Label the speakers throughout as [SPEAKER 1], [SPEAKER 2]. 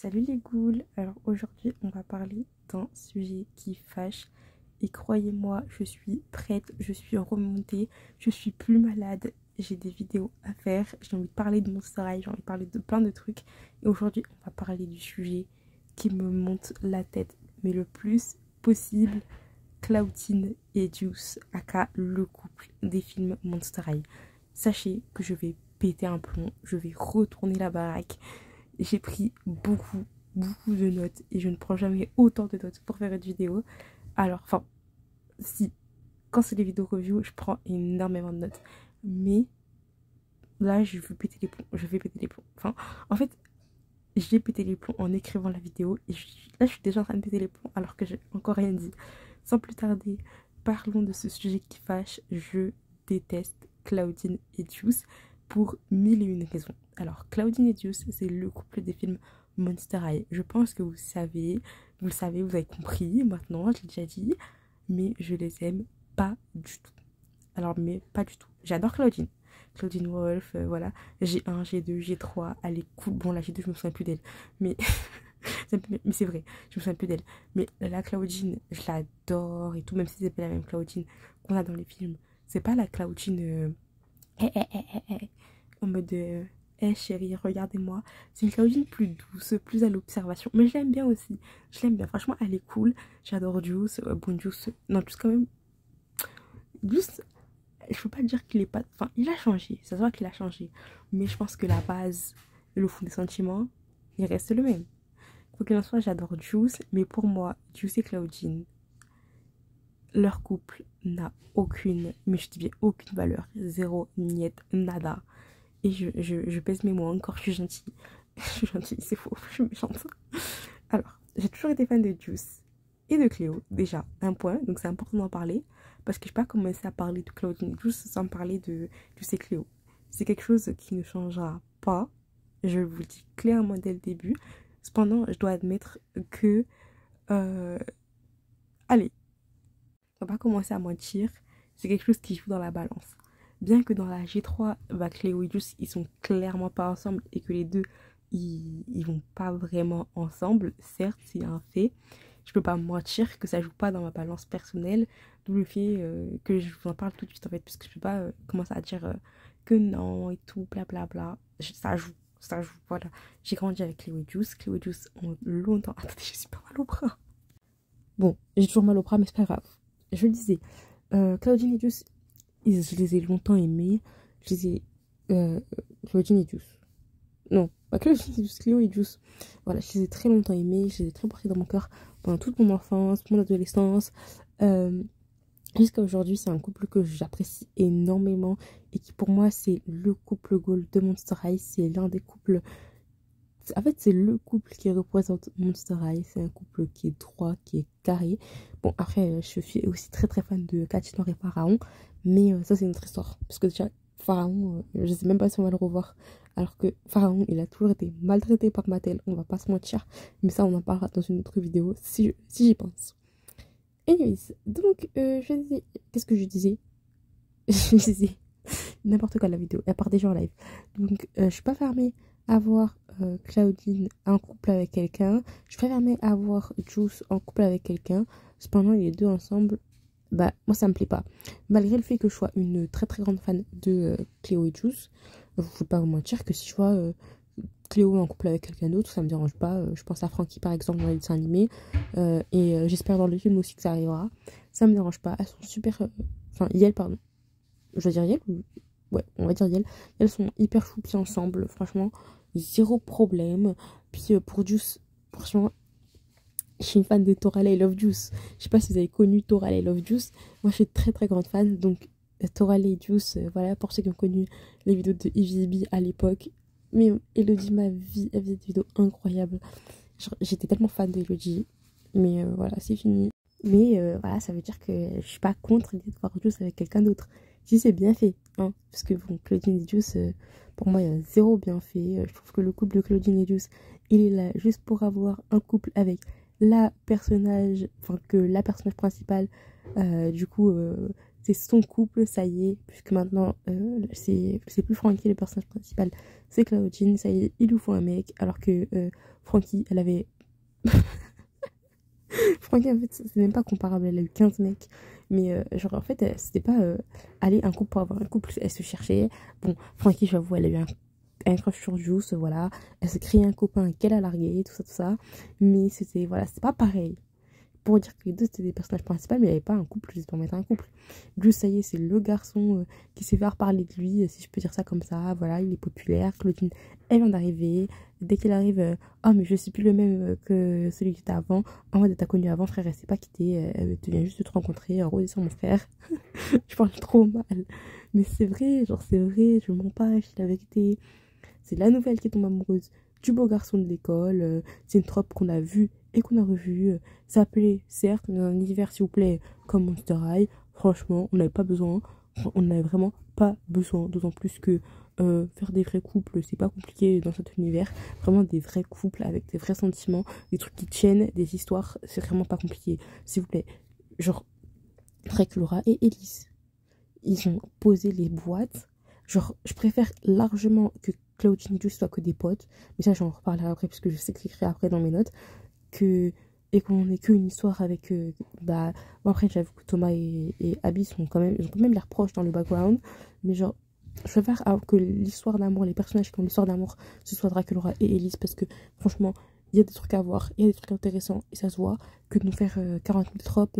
[SPEAKER 1] Salut les ghouls. Alors aujourd'hui on va parler d'un sujet qui fâche et croyez-moi je suis prête, je suis remontée, je suis plus malade, j'ai des vidéos à faire, j'ai envie de parler de mon travail, j'ai envie de parler de plein de trucs et aujourd'hui on va parler du sujet qui me monte la tête mais le plus possible, Claudine et Juice aka le couple des films Monster High. Sachez que je vais péter un plomb, je vais retourner la baraque. J'ai pris beaucoup de notes et je ne prends jamais autant de notes pour faire une vidéo. Alors, enfin, si, quand c'est des vidéos review, je prends énormément de notes. Mais là, je vais péter les plombs. Je vais péter les plombs. Enfin, en fait, j'ai pété les plombs en écrivant la vidéo. Et là, je suis déjà en train de péter les plombs alors que j'ai encore rien dit. Sans plus tarder, parlons de ce sujet qui fâche. Je déteste Claudine et Juice pour mille et une raisons. Alors, Claudine et Juice, c'est le couple des films Monster High. Je pense que vous le savez, vous avez compris. Maintenant, je l'ai déjà dit, mais je les aime pas du tout. Alors, mais pas du tout. J'adore Claudine. Claudine Wolf, voilà. G1, G2, G3, elle est cool. Bon, la G2, je me souviens plus d'elle. Mais mais c'est vrai, je me souviens plus d'elle. Mais la Claudine, je l'adore et tout, même si c'est pas la même Claudine qu'on a dans les films. C'est pas la Claudine en mode chérie, regardez-moi. C'est une Claudine plus douce, plus à l'observation. Mais je l'aime bien aussi. Je l'aime bien. Franchement, elle est cool. J'adore Juice. Bon, Juice. Non, Juice quand même. Juice, je peux pas dire qu'il est pas. Enfin, il a changé. Ça se voit qu'il a changé. Mais je pense que la base et le fond des sentiments, il reste le même. Quoi qu'il en soit, j'adore Juice. Mais pour moi, Juice et Claudine, leur couple n'a aucune, mais je dis bien aucune valeur. Zéro, niette, nada. Et je pèse mes mots, encore je suis gentille. Je suis gentille, c'est faux, je suis méchante. Alors, j'ai toujours été fan de Juice et de Cléo, déjà, un point, donc c'est important d'en parler. Parce que je ne vais pas commencer à parler de Claudine et Juice sans parler de Juice et Cléo. C'est quelque chose qui ne changera pas, je vous le dis clairement dès le début. Cependant, je dois admettre que... allez, on va pas commencer à mentir, c'est quelque chose qui joue dans la balance. Bien que dans la G3, bah, Cléo et Juice, ils sont clairement pas ensemble et que les deux, ils vont pas vraiment ensemble. Certes, c'est un fait. Je peux pas mentir que ça joue pas dans ma balance personnelle. D'où le fait que je vous en parle tout de suite en fait. Parce que je peux pas commencer à dire que non et tout, blablabla. Ça joue, voilà. J'ai grandi avec Cléo et Juice. Cléo et Juice ont longtemps... Attendez, je suis pas mal au bras. Bon, j'ai toujours mal au bras, mais c'est pas grave. Je le disais, Claudine et Juice, je les ai longtemps aimés. Je les ai... Claudine et Juice. Non, pas Claudine et Juice, Cléo et Juice. Voilà, je les ai très longtemps aimés. Je les ai très portés dans mon cœur pendant toute mon enfance, mon adolescence. Jusqu'à aujourd'hui, c'est un couple que j'apprécie énormément. Et qui pour moi, c'est le couple goal de Monster High. C'est l'un des couples... En fait, c'est le couple qui représente Monster High. C'est un couple qui est droit, qui est carré. Bon, après, je suis aussi très fan de Cathy Noir et Pharaon. Mais ça, c'est une autre histoire. Parce que déjà, Pharaon, je sais même pas si on va le revoir. Alors que Pharaon, il a toujours été maltraité par Mattel. On va pas se mentir. Mais ça, on en parlera dans une autre vidéo si j'y pense. Anyways, donc, je disais... Qu'est-ce que je disais? Je disais n'importe quoi la vidéo. Elle part déjà en live. Donc, je suis pas fermée à voir Claudine en couple avec quelqu'un. Je suis pas fermée à voir Juice en couple avec quelqu'un. Cependant, les deux ensemble, bah, moi, ça me plaît pas. Malgré le fait que je sois une très grande fan de Cléo et Juice, je ne vais pas vous mentir que si je vois Cléo en couple avec quelqu'un d'autre, ça me dérange pas. Je pense à Frankie, par exemple, dans les dessins animés. J'espère dans le film aussi que ça arrivera. Ça me dérange pas. Elles sont super... Enfin, Yel, pardon. Je veux dire Yel ou... Ouais, on va dire Yel. Elles sont hyper choupies ensemble. Franchement, zéro problème. Puis pour Juice, franchement, je suis une fan de Torala et Love Juice. Je sais pas si vous avez connu Torala et Love Juice. Moi, je suis très grande fan. Donc, Torala et Juice, voilà, pour ceux qui ont connu les vidéos de Evie à l'époque. Mais Elodie, ma vie, elle faisait des vidéos incroyables. J'étais tellement fan d'Elodie. Mais voilà, c'est fini. Mais voilà, ça veut dire que je suis pas contre l'idée de voir Juice avec quelqu'un d'autre. Si c'est bien fait, hein. Parce que bon, Claudine et Juice, pour moi, il y a zéro bien fait. Je trouve que le couple de Claudine et Juice, il est là juste pour avoir un couple avec la personnage principale, du coup, c'est son couple, ça y est, puisque maintenant, c'est plus Frankie le personnage principal, c'est Claudine, ça y est, il lui faut un mec, alors que Frankie, elle avait... Frankie, en fait, c'est même pas comparable, elle a eu 15 mecs, mais genre, en fait, c'était pas aller un couple pour avoir un couple, elle se cherchait. Bon, Frankie, j'avoue, elle a eu un crush sur Juice, voilà, elle s'est créé un copain qu'elle a largué, tout ça, mais c'était, voilà, c'était pas pareil. Pour dire que les deux c'était des personnages principaux, mais il n'y avait pas un couple, juste pour mettre un couple. Juice, ça y est, c'est le garçon qui s'est fait reparler de lui, si je peux dire ça comme ça. Voilà, il est populaire. Claudine, elle vient d'arriver. Dès qu'il arrive, oh, mais je suis plus le même que celui qui était avant. En mode, t'as connu avant, frère, elle s'est pas quittée. Elle te vient juste de te rencontrer. Redescends, mon frère. Je parle trop mal. Mais c'est vrai, genre, c'est vrai, je mens pas, je dis la vérité. C'est la nouvelle qui tombe amoureuse du beau garçon de l'école. C'est une trope qu'on a vue et qu'on a revue. Ça plaît, certes, mais dans un univers, s'il vous plaît, comme Monster High. Franchement, on n'avait pas besoin. On n'avait vraiment pas besoin. D'autant plus que faire des vrais couples, c'est pas compliqué dans cet univers. Vraiment des vrais couples avec des vrais sentiments, des trucs qui tiennent, des histoires, c'est vraiment pas compliqué. S'il vous plaît. Genre, Drake, Laura et Elise. Ils ont posé les boîtes. Genre, je préfère largement que Claudine et Juice soient que des potes. Mais ça, j'en reparlerai après, puisque je sais que j'écrirai après dans mes notes. Et qu'on ait qu'une histoire avec... bah, bon, après, j'avoue que Thomas et Abby sont quand même... Ils ont quand même l'air proches dans le background. Mais genre, je préfère que l'histoire d'amour, les personnages qui ont l'histoire d'amour, ce soit Draculaura et Elise. Parce que, franchement, il y a des trucs à voir. Il y a des trucs intéressants. Et ça se voit que de nous faire 40 000 tropes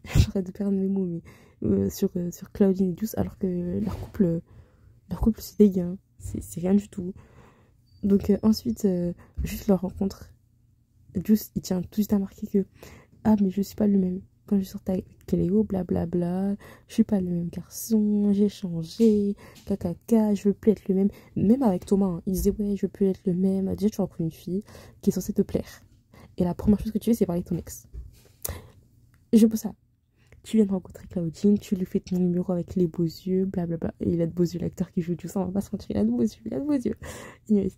[SPEAKER 1] j'arrête de perdre mes mots, mais... sur Claudine et Juice, alors que leur couple c'est dégueu, hein. C'est rien du tout. Donc ensuite, juste leur rencontre, Juice il tient tout juste à marquer que ah mais je suis pas le même quand je sortais avec Cléo, blablabla, je suis pas le même garçon, j'ai changé, kakaka, je veux plus être le même. Même avec Thomas, hein, il disait ouais je veux plus être le même. Déjà tu rencontres une fille qui est censée te plaire et la première chose que tu fais c'est parler de ton ex. Je peux ça. Tu viens de rencontrer Claudine, tu lui fais ton numéro avec les beaux yeux, blablabla. Et il a de beaux yeux, l'acteur qui joue tout ça, on va pas se mentir, il a de beaux yeux, il a de beaux yeux. Anyways,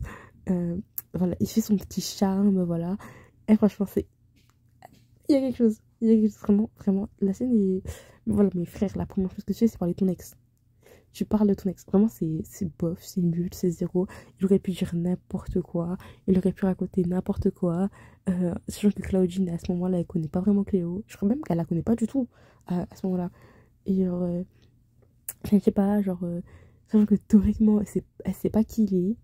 [SPEAKER 1] voilà, il fait son petit charme, voilà. Et franchement, il y a quelque chose. Il y a quelque chose, vraiment, vraiment. La scène est... Voilà, mes frères, la première chose que tu fais, c'est parler de ton ex. Tu parles de ton ex. Vraiment, c'est bof, c'est nul, c'est zéro. Il aurait pu dire n'importe quoi. Il aurait pu raconter n'importe quoi. Sachant que Claudine, à ce moment-là, elle connaît pas vraiment Cléo. Je crois même qu'elle la connaît pas du tout à ce moment-là. Et genre, je sais pas, genre, sachant que théoriquement, elle sait pas qui il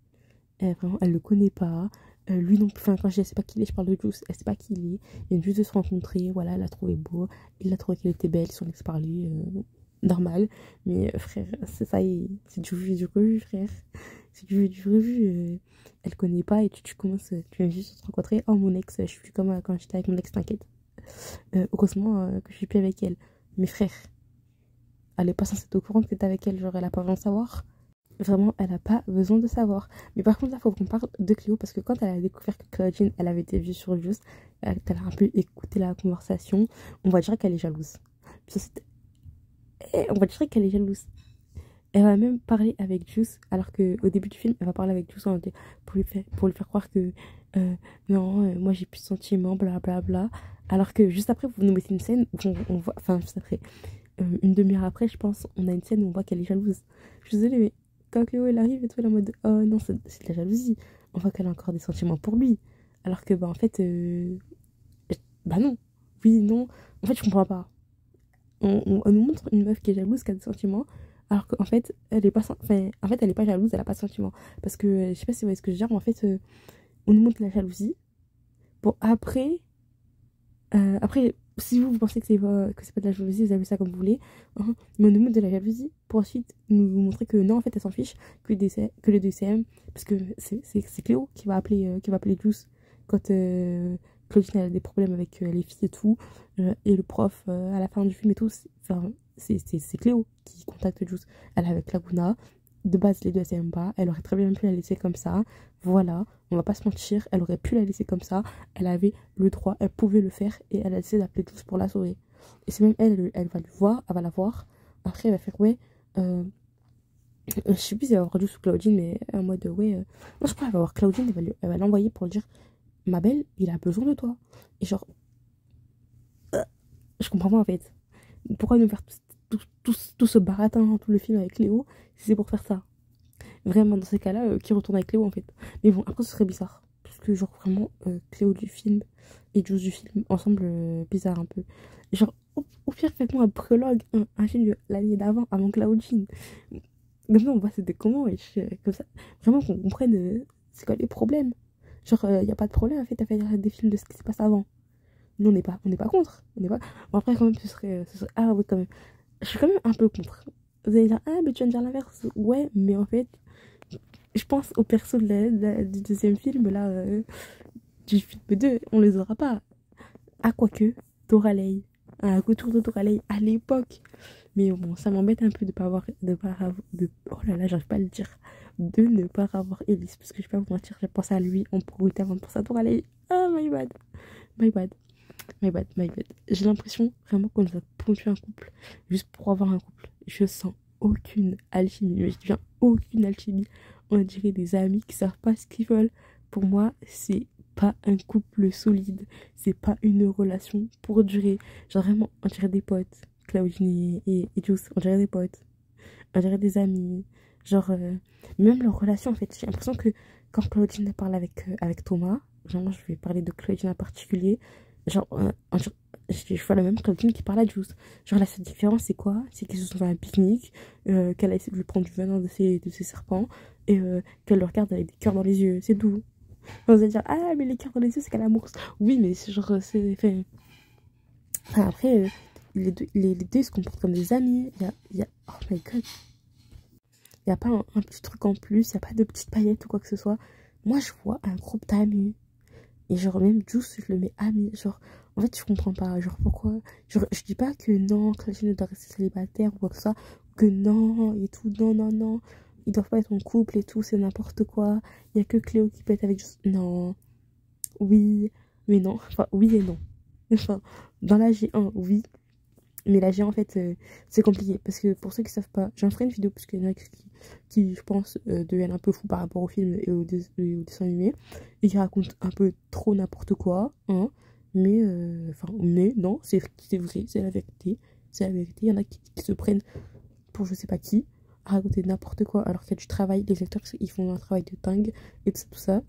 [SPEAKER 1] est. Vraiment, elle le connaît pas. Lui non plus, enfin, quand je dis elle sait pas qui il est, je parle de Juice. Elle sait pas qui il est. Il vient juste de se rencontrer. Voilà, elle l'a trouvé beau. Il a trouvé qu'elle était belle. Ils sont laissés parler. Normal. Mais frère, c'est ça, c'est du vu du revu, frère. C'est du vu du revu. Elle connaît pas et tu commences, tu viens juste de te rencontrer. Oh, mon ex, je suis plus comme quand j'étais avec mon ex, t'inquiète. Heureusement que je suis plus avec elle. Mais frère, elle est pas censée être au courant que t'es avec elle. Genre, elle a pas besoin de savoir. Vraiment, elle a pas besoin de savoir. Mais par contre, là, faut qu'on parle de Cléo parce que quand elle a découvert que Claudine, elle avait été vue sur Just, elle a un peu écouté la conversation. On va dire qu'elle est jalouse. Puis on va dire qu'elle est jalouse. Elle va même parler avec Juice, alors qu'au début du film, elle va parler avec Juice pour lui faire croire que non, moi j'ai plus de sentiments, blablabla. Alors que juste après, vous nous mettez une scène où on voit, enfin, juste après, une demi-heure après, je pense, on a une scène où on voit qu'elle est jalouse. Je suis désolée, mais quand Cléo elle arrive et tout, elle est en mode oh non, c'est de la jalousie. On voit qu'elle a encore des sentiments pour lui. Alors que, bah en fait, bah non, oui, non. En fait, je comprends pas. On nous montre une meuf qui est jalouse, qui a des sentiments, alors qu'en fait, elle est pas, enfin, en fait, elle est pas jalouse, elle a pas de sentiments. Parce que, je sais pas si vous voyez ce que je veux dire, mais en fait, on nous montre la jalousie. Bon, après, si vous pensez que c'est pas de la jalousie, vous avez ça comme vous voulez. Hein, mais on nous montre de la jalousie pour ensuite nous montrer que non, en fait, elle s'en fiche, que le DCM, parce que c'est Cléo qui va appeler Juice quand Claudine a des problèmes avec les filles et tout. Et le prof, à la fin du film et tout, c'est Cléo qui contacte Juice. Elle est avec Laguna. De base, les deux, elles s'aiment pas. Elle aurait très bien pu la laisser comme ça. Voilà, on va pas se mentir. Elle aurait pu la laisser comme ça. Elle avait le droit, elle pouvait le faire. Et elle a décidé d'appeler Juice pour la sauver. Et c'est même elle va le voir, elle va la voir. Après, elle va faire, ouais, je sais plus si elle va voir Juice ou Claudine, mais en mode, ouais, non, je crois qu'elle va voir Claudine, elle va l'envoyer pour lui dire, ma belle, il a besoin de toi. Et genre, je comprends pas en fait. Pourquoi nous faire tout ce baratin, tout le film avec Léo, si c'est pour faire ça? Vraiment, dans ces cas-là, qui retourne avec Léo en fait. Mais bon, après, ce serait bizarre. Parce que, genre, vraiment, Cléo du film et Jules du film ensemble, bizarre un peu. Genre, au pire, faites-moi un prologue, un film de l'année d'avant, avant Claudine. Maintenant, on voit c'était comment, comme ça. Vraiment qu'on comprenne c'est quoi les problèmes. Genre, il n'y a pas de problème en fait à faire des films de ce qui se passe avant. Nous, on n'est pas contre. On n'est pas... Bon, après, quand même, ce serait... Ah oui, quand même. Je suis quand même un peu contre. Vous allez dire, ah, mais tu viens de dire l'inverse. Ouais, mais en fait, je pense au perso du deuxième film, là, du film 2, on les aura pas. Ah, quoique, Doralei. Un retour de Doralei à l'époque. Mais bon, ça m'embête un peu de pas avoir. Oh là là, j'arrive pas à le dire. De ne pas avoir Elise. Parce que je vais pas vous mentir, j'ai pensé à lui en priorité avant de penser à Doralei. Ah, my bad. My bad. My bad, my bad. J'ai l'impression vraiment qu'on nous a pondu un couple juste pour avoir un couple. Je sens aucune alchimie. Mais je dis bien aucune alchimie. On dirait des amis qui savent pas ce qu'ils veulent. Pour moi, c'est pas un couple solide. C'est pas une relation pour durer. Genre vraiment, on dirait des potes. Claudine et Juice, on dirait des potes. On dirait des amis. Genre, même leur relation, en fait, j'ai l'impression que quand Claudine parle avec Thomas, vraiment, je vais parler de Claudine en particulier, genre, je vois la même Claudine qui parle à Juice. Genre, la seule différence, c'est quoi? C'est qu'ils se sont fait un pique-nique, qu'elle a essayé de lui prendre du venin de ses serpents, et qu'elle le regarde avec des cœurs dans les yeux. C'est doux. Vous allez dire, ah, mais les cœurs dans les yeux, c'est qu'elle a amour. Oui, mais c'est genre, c'est. Enfin, après, les deux, ils se comportent comme des amis. Oh my god. Il n'y a pas un petit truc en plus, il n'y a pas de petites paillettes ou quoi que ce soit. Moi, je vois un groupe d'amis. Et genre, même Juice, je le mets ami. Genre, en fait, je comprends pas. Genre, pourquoi? Genre, je dis pas que non, Claudine doit rester célibataire ou quoi que ce soit. Que non, et tout. Non, non, non. Ils doivent pas être en couple et tout, c'est n'importe quoi. Il n'y a que Cléo qui peut être avec Juice. Non. Oui, mais non. Enfin, oui et non. Enfin, dans la G1, oui. Mais la G1, en fait, c'est compliqué. Parce que pour ceux qui savent pas, j'en ferai une vidéo parce qu'il y en a qui je pense, deviennent un peu fous par rapport au film et au dessin animé. Et qui racontent un peu trop n'importe quoi. Hein. Mais, mais non, c'est vrai, c'est la vérité. C'est la vérité. Il y en a qui se prennent pour je sais pas qui, à raconter n'importe quoi alors qu'il y a du travail. Les acteurs, ils font un travail de dingue et tout ça.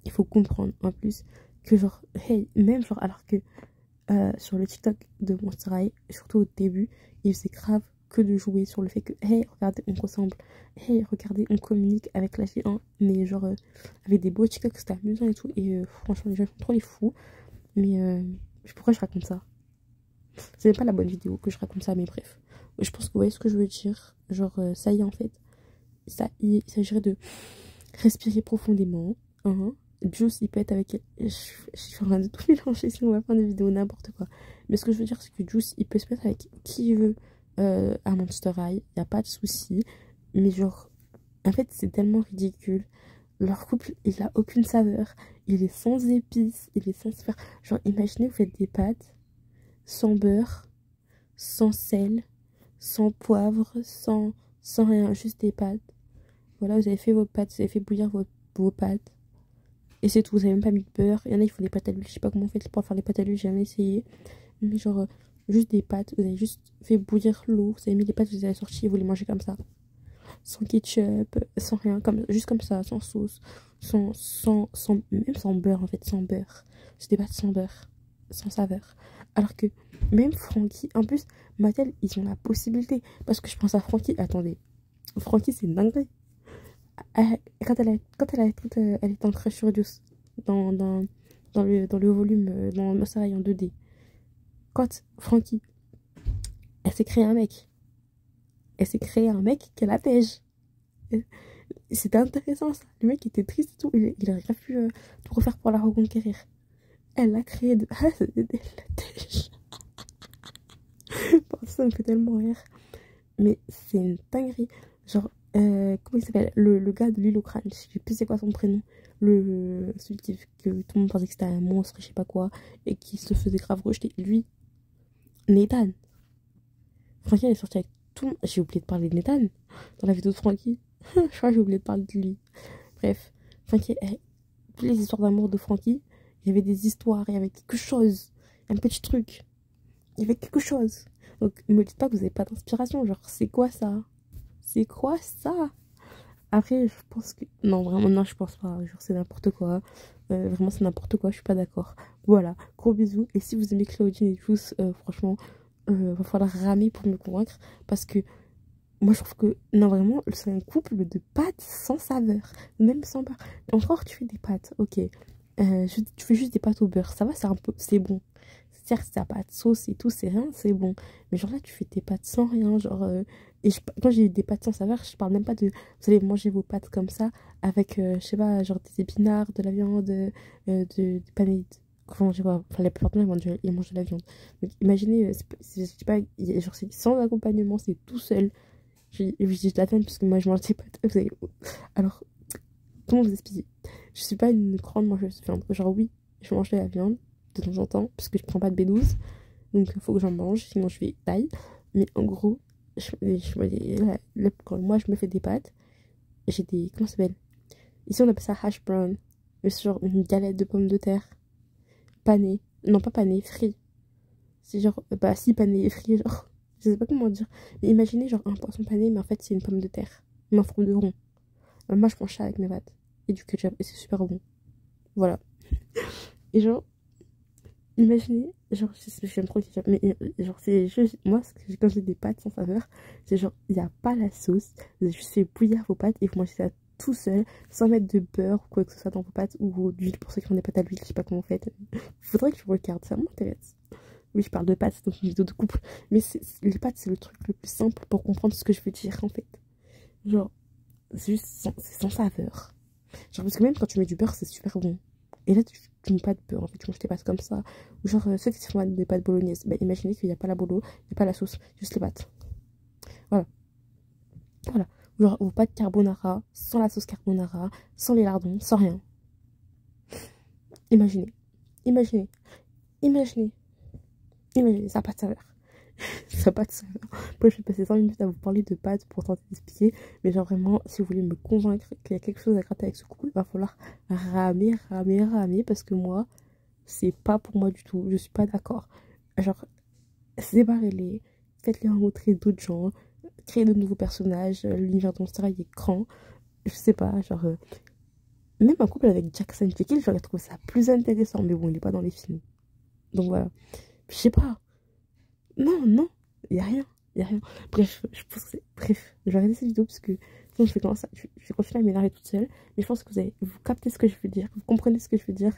[SPEAKER 1] Il faut comprendre en plus que, genre, hey, même genre, alors que sur le TikTok de Monster High, surtout au début, il faisait grave que de jouer sur le fait que hey, regardez, on ressemble, hey, regardez, on communique avec la G1, mais genre avec des beaux TikTok, c'était amusant et tout. Et franchement, les gens font trop les fous. Mais pourquoi je raconte ça? C'est même pas la bonne vidéo que je raconte ça, mais bref. Je pense que vous voyez ce que je veux dire. Genre, ça y est, en fait, il s'agirait de respirer profondément. Hein. Juice, il peut être avec... Je suis en train de tout mélanger, sinon on va faire des vidéos n'importe quoi. Mais ce que je veux dire, c'est que Juice, il peut se mettre avec qui il veut à Monster High. Il n'y a pas de souci. Mais genre, en fait, c'est tellement ridicule. Leur couple, il a aucune saveur. Il est sans épices. Il est sans faire... Genre, imaginez, vous faites des pâtes sans beurre, sans sel, sans poivre, sans rien. Juste des pâtes. Voilà, vous avez fait vos pâtes. Vous avez fait bouillir vos pâtes. Et c'est tout, vous avez même pas mis de beurre. Il y en a, ils font des pâtes à l'huile. Je sais pas comment on fait pour faire des pâtes à l'huile, j'ai jamais essayé. Mais genre, juste des pâtes. Vous avez juste fait bouillir l'eau. Vous avez mis les pâtes, vous les avez sorties et vous les mangez comme ça. Sans ketchup, sans rien. Juste comme ça, sans sauce. Même sans beurre en fait, sans beurre. C'est des pâtes sans beurre. Sans saveur. Alors que même Francky, en plus, Mattel, ils ont la possibilité. Parce que je pense à Francky. Attendez. Francky, c'est une dinguerie. Quand elle est en crush sur Juice dans le volume dans Monster High en 2D, quand Francky elle s'est créé un mec qu'elle a pêche. C'était intéressant ça. Le mec était triste et tout, il aurait grave pu tout refaire pour la reconquérir. Elle l'a créé de la tèche. Ça me fait tellement rire. Mais c'est une dinguerie. Genre, comment il s'appelle, le gars de l'île au crâne, je sais plus c'est quoi son prénom, celui que tout le monde pensait que c'était un monstre, je sais pas quoi, et qui se faisait grave rejeter. Lui, Nathan. Francky, elle est sortie avec tout le monde. J'ai oublié de parler de Nathan dans la vidéo de Francky. Je crois que j'ai oublié de parler de lui. Bref, Francky, toutes les histoires d'amour de Francky, il y avait des histoires, il y avait quelque chose, un petit truc. il y avait quelque chose. Donc, ne me dites pas que vous n'avez pas d'inspiration. Genre, c'est quoi ça? C'est quoi ça? Après, je pense que... Non, vraiment, non, je pense pas. Genre, c'est n'importe quoi. Vraiment, c'est n'importe quoi. Je suis pas d'accord. Voilà, gros bisous. Et si vous aimez Claudine et Juice, franchement, va falloir ramer pour me convaincre. Parce que moi, je trouve que... Non, vraiment, c'est un couple de pâtes sans saveur. Même sans beurre. Encore, tu fais des pâtes, ok. Tu fais juste des pâtes au beurre. Ça va, c'est un peu... C'est bon. Certes, ça n'a pas de sauce et tout, c'est rien, c'est bon. Mais genre là, tu fais tes pâtes sans rien, genre... quand j'ai des pâtes sans saveur, je parle même pas de... Vous allez manger vos pâtes comme ça, avec, je sais pas, genre des épinards, de la viande, des panais... Comment je sais pas, enfin, la plupart du temps, ils mangent de la viande. Donc imaginez, je sais pas, genre c'est sans accompagnement, c'est tout seul. J'ai de la peine parce que moi, je mange des pâtes. Alors, comment vous expliquer? Je suis pas une grande mangeuse de viande. Genre oui, je mange de la viande de temps en temps, parce que je prends pas de B12, donc il faut que j'en mange, sinon je vais taille. Mais en gros, quand moi je me fais des pâtes, j'ai des... Comment ça s'appelle? Ici on appelle ça hash brown, mais c'est genre une galette de pommes de terre, panée, non pas panée, frite. C'est genre, bah si, pané et frit, genre, je sais pas comment dire. Mais imaginez genre un poisson pané, mais en fait c'est une pomme de terre, mais en forme de rond. Moi je mange ça avec mes pâtes, et du ketchup, et c'est super bon. Voilà. Et genre, imaginez, genre, j'aime trop le ketchup, mais genre, c'est juste, moi, quand j'ai des pâtes sans saveur, c'est genre, il n'y a pas la sauce, vous avez juste fait bouillir vos pâtes et vous mangez ça tout seul, sans mettre de beurre ou quoi que ce soit dans vos pâtes, ou d'huile pour ceux qui ont des pâtes à l'huile, je sais pas comment vous faites. Faudrait que je vous regarde, ça m'intéresse. Oui, je parle de pâtes, c'est dans une vidéo de couple, mais les pâtes, c'est le truc le plus simple pour comprendre ce que je veux dire, en fait. Genre, c'est juste c'est sans saveur. Genre, parce que même quand tu mets du beurre, c'est super bon. Et là, tu mets pas de beurre, en fait, tu manges tes pâtes comme ça. Ou genre, ceux qui se font des pâtes bolognaises, bah, imaginez qu'il n'y a pas la bolo, il n'y a pas la sauce, juste les pâtes. Voilà. Voilà. Ou genre, vos pâtes carbonara, sans la sauce carbonara, sans les lardons, sans rien. Imaginez. Imaginez. Imaginez. Imaginez, ça n'a pas de saveur. Ça n'a pas de saveur. Après, je vais passer 5 minutes à vous parler de pâtes pour tenter d'expliquer. Mais genre, vraiment, si vous voulez me convaincre qu'il y a quelque chose à gratter avec ce couple, il va falloir ramer, ramer, ramer. Parce que moi, c'est pas pour moi du tout. Je suis pas d'accord. Genre, séparez-les, faites-les rencontrer d'autres gens, créez de nouveaux personnages. L'univers de Monster High est grand. Je sais pas, genre. Même un couple avec Jackson Jekyll, j'aurais trouvé ça plus intéressant. Mais bon, il est pas dans les films. Donc voilà. Je sais pas. Non, non, il y a rien. Il y a rien. Bref, je pense que bref, je vais arrêter cette vidéo parce que sinon je vais commencer je vais continuer à m'énerver toute seule. Mais je pense que vous captez ce que je veux dire, vous comprenez ce que je veux dire.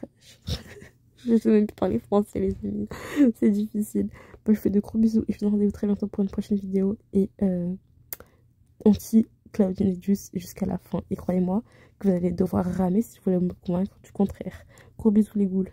[SPEAKER 1] Je ne sais même plus parler français, les amis. C'est difficile. Bon, je vous fais de gros bisous et je vous donne rendez-vous très bientôt pour une prochaine vidéo. Et anti-Claudine et Juice jusqu'à la fin. Et croyez-moi que vous allez devoir ramer si vous voulez me convaincre du contraire. Gros bisous les goules.